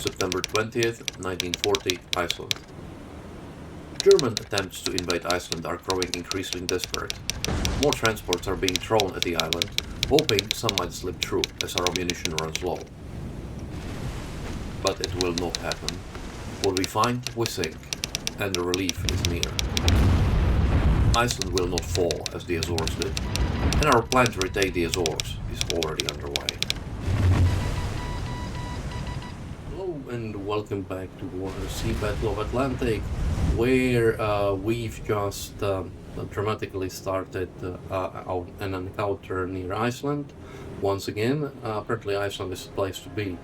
September 20th, 1940, Iceland. German attempts to invade Iceland are growing increasingly desperate. More transports are being thrown at the island, hoping some might slip through as our ammunition runs low. But it will not happen. What we find, we sink, and the relief is near. Iceland will not fall as the Azores did, and our plan to retake the Azores is already underway. Hello and welcome back to the Sea Battle of Atlantic, where we've just dramatically started an encounter near Iceland. Once again, apparently Iceland is the place to be.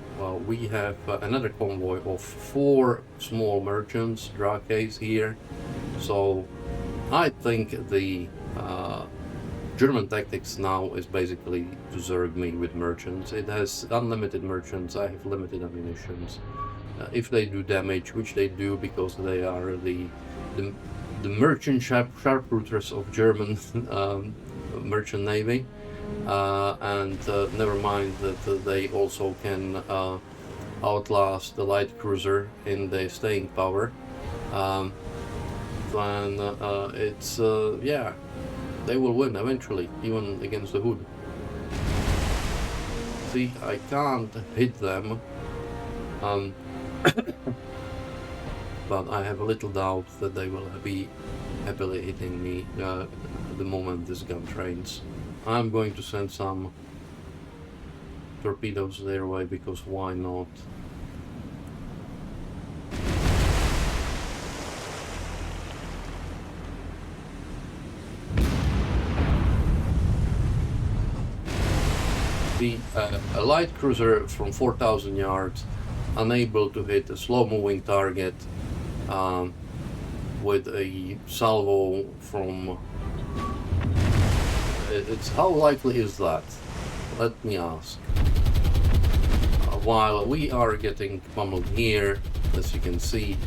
We have another convoy of 4 small merchants, Drakes here, so I think the German tactics now is basically to serve me with merchants. It has unlimited merchants, I have limited ammunitions. If they do damage, which they do because they are the merchant sharpshooters of German merchant navy, and never mind that they also can outlast the light cruiser in their staying power, then it's yeah, they will win eventually, even against the Hood. See, I can't hit them, but I have a little doubt that they will be happily hitting me the moment this gun trains. I'm going to send some torpedoes their way, because why not? A light cruiser from 4,000 yards, unable to hit a slow-moving target with a salvo from... It's how likely is that? Let me ask. While we are getting pummeled here, as you can see,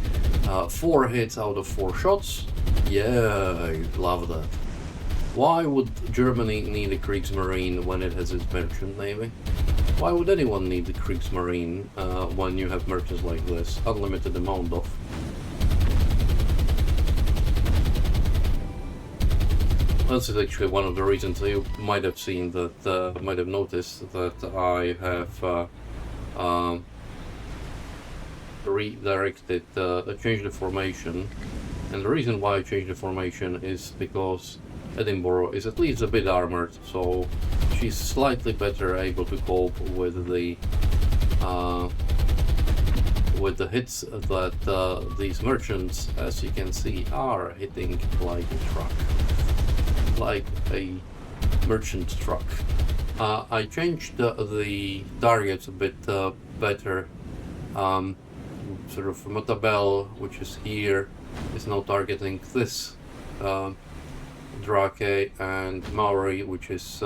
4 hits out of 4 shots. Yeah, I love that. Why would Germany need a Kriegsmarine when it has its merchant navy? Why would anyone need the Kriegsmarine when you have merchants like this? Unlimited amount of. This is actually one of the reasons you might have seen that, might have noticed that I have redirected, changed the formation. And the reason why I changed the formation is because Edinburgh is at least a bit armored, so she's slightly better able to cope with the hits that these merchants, as you can see, are hitting like a truck, like a merchant truck. I changed the targets a bit better. Sort of Matabel, which is here, is now targeting this Drake, and Maori, which is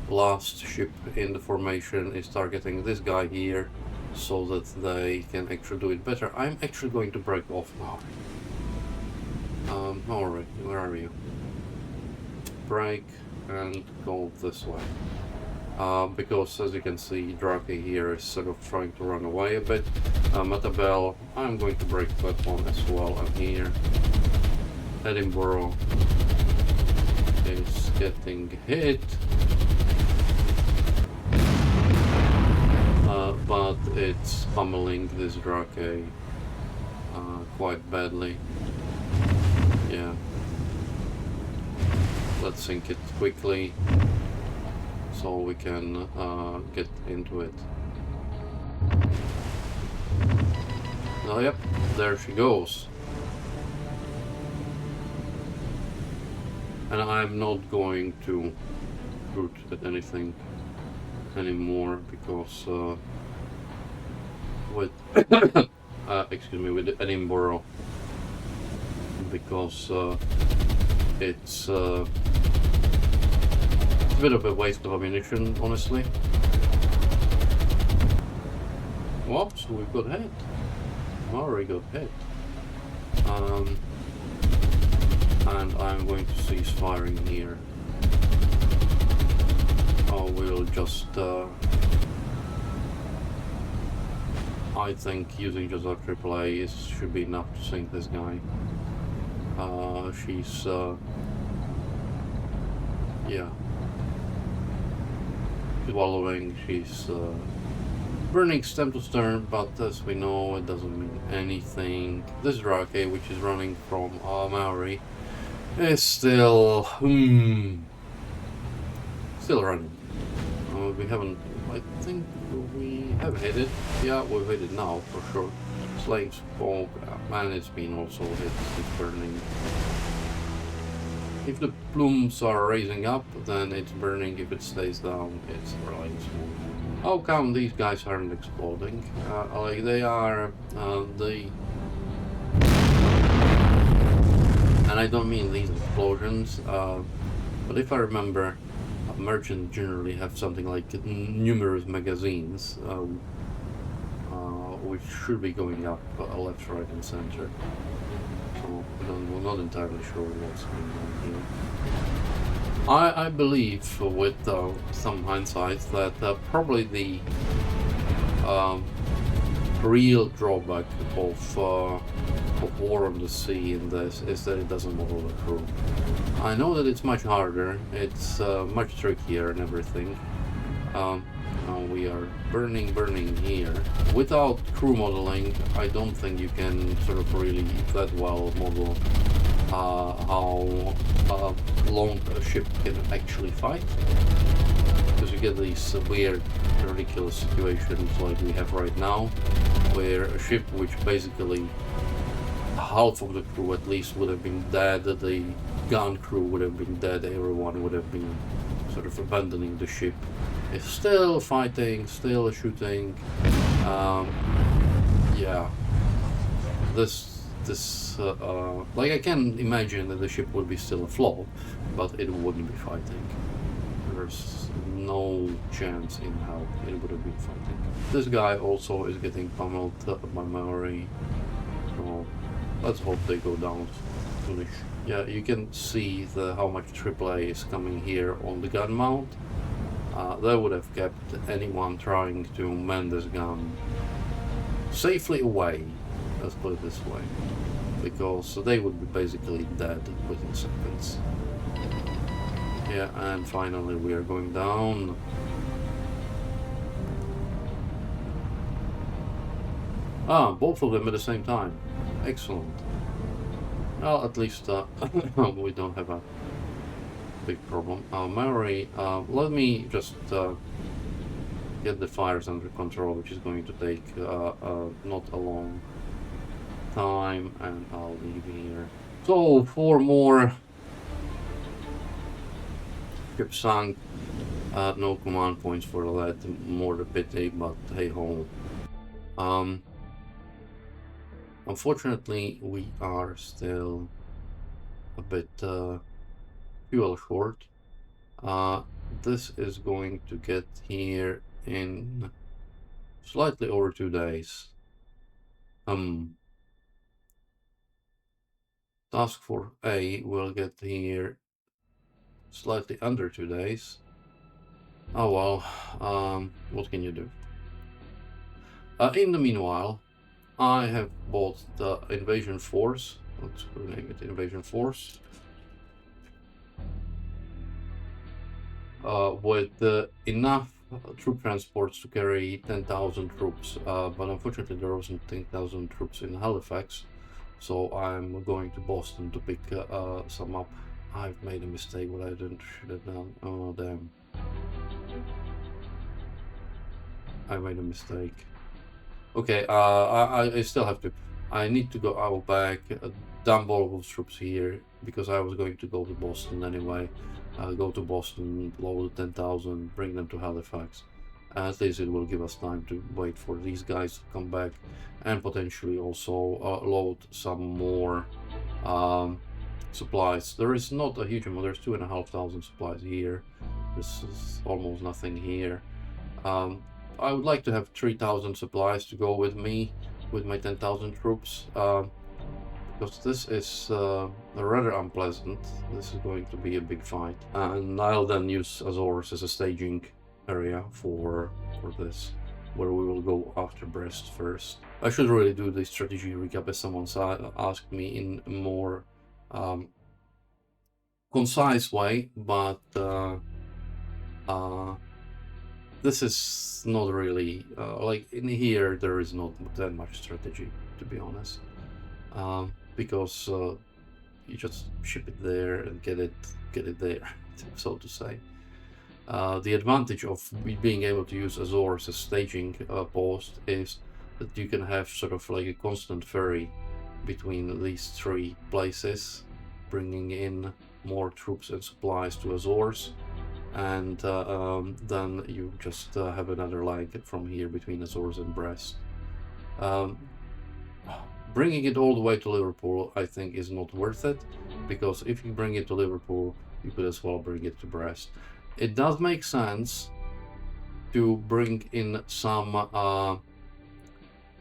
last ship in the formation, is targeting this guy here, so that they can actually do it better. I'm actually going to break off Maori. Maori, where are you? Break and go this way. Because as you can see, Drake here is sort of trying to run away a bit. Matabel, I'm going to break that one as well. I'm here. Edinburgh is getting hit, but it's pummeling this Drake quite badly. Yeah, let's sink it quickly so we can get into it. Oh yep, there she goes. And I'm not going to shoot at anything anymore, because with excuse me, with Edinburgh, because it's a bit of a waste of ammunition, honestly. Whoops, we've got hit. Maori got hit. And I'm going to cease firing here. Oh, we'll just I think using just our AAA should be enough to sink this guy. She's yeah, swallowing. She's burning stem to stern, but as we know, it doesn't mean anything. This Drake, which is running from Maori, is still running. We haven't. I think we have hit it. Yeah, we've hit it now for sure. Slaying smoke, and it's been also hit. It's burning. If the plumes are raising up, then it's burning. If it stays down, it's relying smoke. How come these guys aren't exploding? Like they are, and I don't mean these explosions, but if I remember, merchants generally have something like numerous magazines, which should be going up left, right, and center. So we're not entirely sure what's going on here. I believe, with some hindsight, that probably the real drawback of War on the Sea in this is that it doesn't model the crew. I know that it's much harder, it's much trickier and everything. We are burning here. Without crew modeling, I don't think you can sort of really that well model how long a ship can actually fight, because you get these weird, ridiculous situations like we have right now, where a ship which basically half of the crew at least would have been dead, the gun crew would have been dead, everyone would have been sort of abandoning the ship, is still fighting, still shooting. Yeah, like I can imagine that the ship would be still afloat, but it wouldn't be fighting. There's no chance in hell it would have been fighting. This guy also is getting pummeled by Maori, so let's hope they go down soonish. Yeah, you can see how much AAA is coming here on the gun mount. That would have kept anyone trying to man this gun safely away, let's put it this way, because they would be basically dead within seconds. Yeah, and finally we are going down. Both of them at the same time. Excellent. Well, at least we don't have a big problem. Maori, let me just get the fires under control, which is going to take not a long time, and I'll leave here. So, 4 more ships sunk. No command points for that, more the pity, but hey ho. Unfortunately, we are still a bit fuel short. This is going to get here in slightly over 2 days. Task Force A will get here slightly under 2 days. Oh well, what can you do? In the meanwhile, I have bought the Invasion Force. Let's rename it Invasion Force. With enough troop transports to carry 10,000 troops, but unfortunately there wasn't 10,000 troops in Halifax, so I'm going to Boston to pick some up. I've made a mistake, what I should have done. Oh damn. I made a mistake. Okay, I still have to. I need to go out back, dump all of those troops here, because I was going to go to Boston anyway. Go to Boston, load 10,000, bring them to Halifax. At least it will give us time to wait for these guys to come back, and potentially also load some more supplies. There is not a huge amount, there's 2,500 supplies here. This is almost nothing here. I would like to have 3,000 supplies to go with me, with my 10,000 troops, because this is rather unpleasant. This is going to be a big fight, and I'll then use Azores as a staging area for this. where we will go after Brest first. I should really do the strategy recap as someone asked me in a more concise way, but this is not really like in here there is not that much strategy, to be honest, because you just ship it there and get it there, so to say. The advantage of being able to use Azores as staging post is that you can have sort of like a constant ferry between these three places, bringing in more troops and supplies to Azores, and then you just have another leg from here between Azores and Brest. Bringing it all the way to Liverpool, I think, is not worth it, because if you bring it to Liverpool, you could as well bring it to Brest. It does make sense to bring in some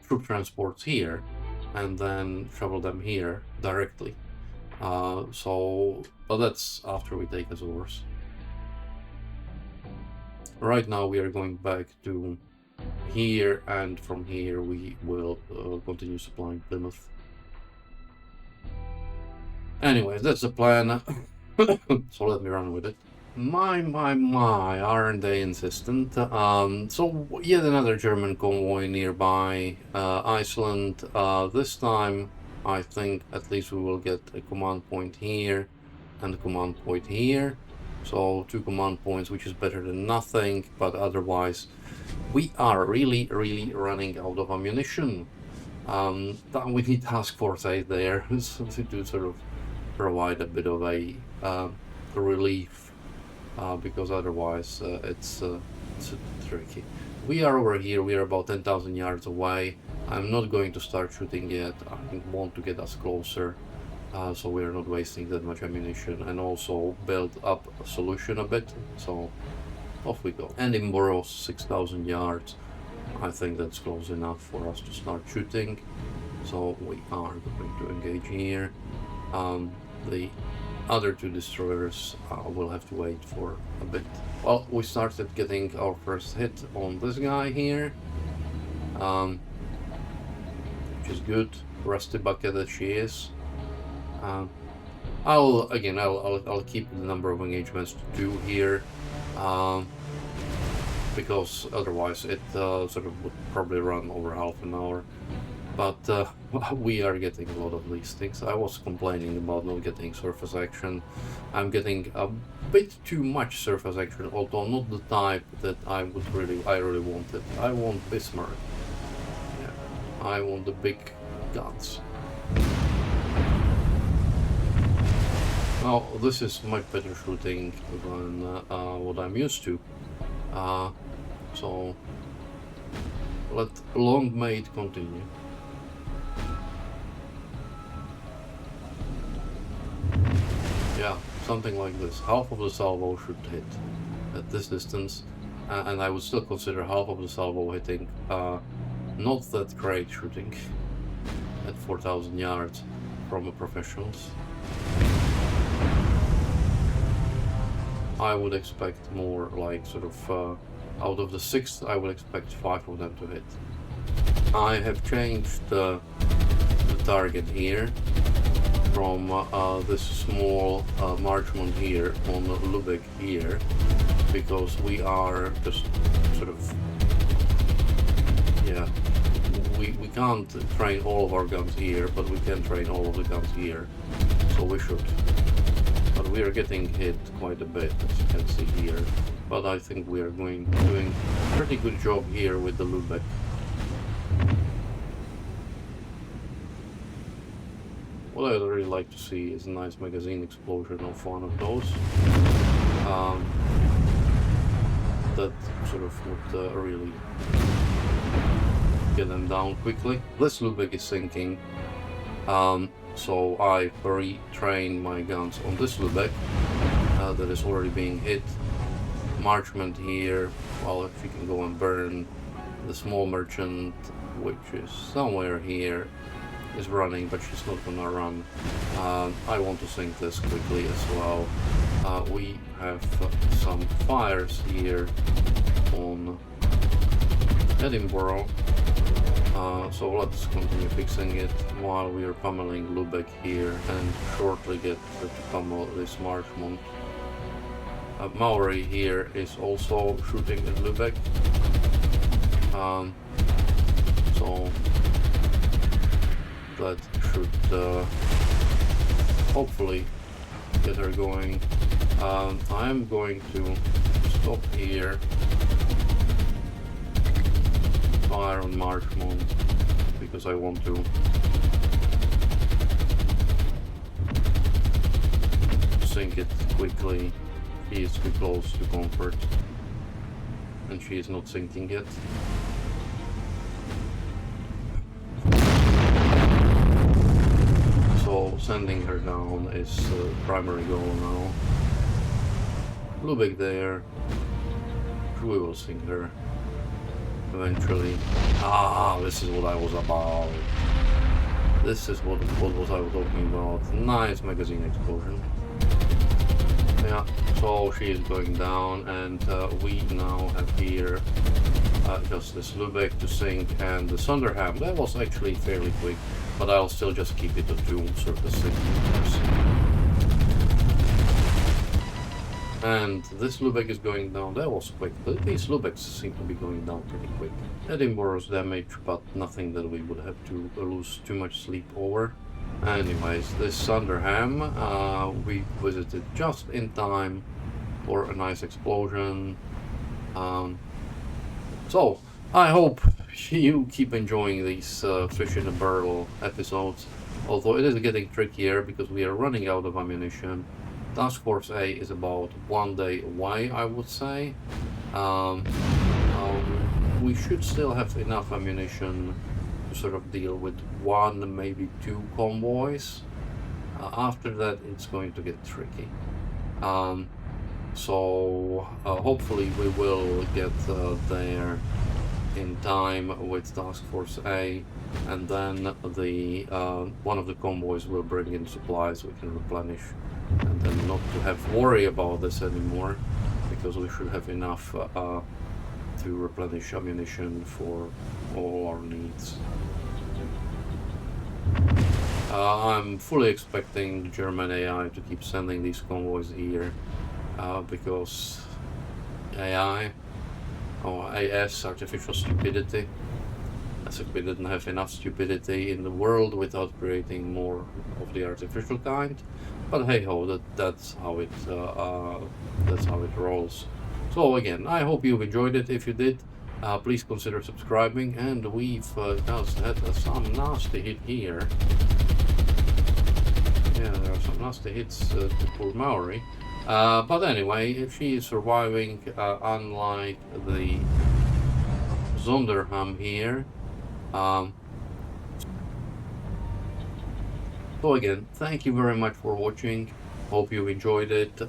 troop transports here and then travel them here directly. But that's after we take Azores. Right now we are going back to here, and from here we will continue supplying Plymouth. Anyways, that's the plan. So let me run with it. My, aren't they insistent? So yet another German convoy nearby Iceland. This time I think at least we will get a command point here and a command point here. So 2 command points, which is better than nothing, but otherwise we are really running out of ammunition. We need task force 8 there to sort of provide a bit of a relief, because otherwise it's tricky. We are over here, we are about 10,000 yards away. I'm not going to start shooting yet. I want to get us closer, so we are not wasting that much ammunition, and also build up a solution a bit. So off we go. And in Boros, 6,000 yards. I think that's close enough for us to start shooting. So we are going to engage here. The other 2 destroyers will have to wait for a bit. Well, we started getting our first hit on this guy here, which is good. Rusty bucket that she is. I'll keep the number of engagements to 2 here, because otherwise it sort of would probably run over half an hour. But we are getting a lot of these things. I was complaining about not getting surface action. I'm getting a bit too much surface action, although not the type that I really wanted. I want Bismarck. Yeah, I want the big guns. Now, this is much better shooting than what I'm used to. So let long maid continue. Yeah, something like this. Half of the salvo should hit at this distance, and I would still consider half of the salvo hitting not that great shooting at 4,000 yards from a professionals. I would expect more, like sort of out of the 6, I would expect 5 of them to hit. I have changed the target here from this small marchment here on Lubeck here, because we are just sort of, yeah, we can't train all of our guns here, but we can train all of the guns here, so we should. But we are getting hit quite a bit, as you can see here, but I think we are doing a pretty good job here with the Lubeck. What I'd really like to see is a nice magazine explosion of one of those. That sort of would really get them down quickly. This Lubeck is sinking, so I retrain my guns on this Lubeck that is already being hit. Marchment here, well, if you can go and burn the small merchant, which is somewhere here, is running, but she's not gonna run. I want to sink this quickly as well. We have some fires here on Edinburgh. So let's continue fixing it while we are pummeling Lubeck here and shortly get to pummel this Marchmont. Maori here is also shooting at Lubeck. So that should hopefully get her going. I'm going to stop here, fire on Marchmont, because I want to sink it quickly. She is too close to comfort, and she is not sinking yet. So sending her down is the primary goal now. Lubeck there. We will sink her eventually. This is what I was about. This is what was I was talking about. Nice magazine explosion. Yeah, so she is going down, and we now have here just this Lubeck to sink, and the Sunderham. That was actually fairly quick, but I'll still just keep it to 2 surface signals. And this Lubeck is going down. That was quick. These Lubecks seem to be going down pretty quick. Edinburgh's damage, but nothing that we would have to lose too much sleep over. Anyways, this Sunderham we visited just in time for a nice explosion. So I hope you keep enjoying these fish in a barrel episodes, although it is getting trickier because we are running out of ammunition. Task Force A is about 1 day away, I would say. We should still have enough ammunition to sort of deal with 1, maybe 2 convoys. After that, it's going to get tricky. So hopefully we will get there in time with Task Force A, and then the one of the convoys will bring in supplies we can replenish, and then not to have worry about this anymore, because we should have enough to replenish ammunition for all our needs. I'm fully expecting the German AI to keep sending these convoys here, because AI, or AS, artificial stupidity, as if we didn't have enough stupidity in the world without creating more of the artificial kind. But hey ho, that's how it rolls. So again, I hope you've enjoyed it. If you did, please consider subscribing, and we've just had some nasty hit here. Yeah, there are some nasty hits to poor Maori. But anyway, if she is surviving, unlike the Sonderham here. So again, thank you very much for watching. Hope you enjoyed it.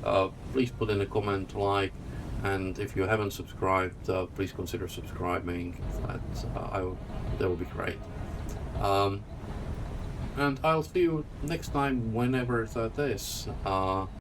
Please put in a comment, like, and if you haven't subscribed, please consider subscribing. That would be great. And I'll see you next time, whenever that is.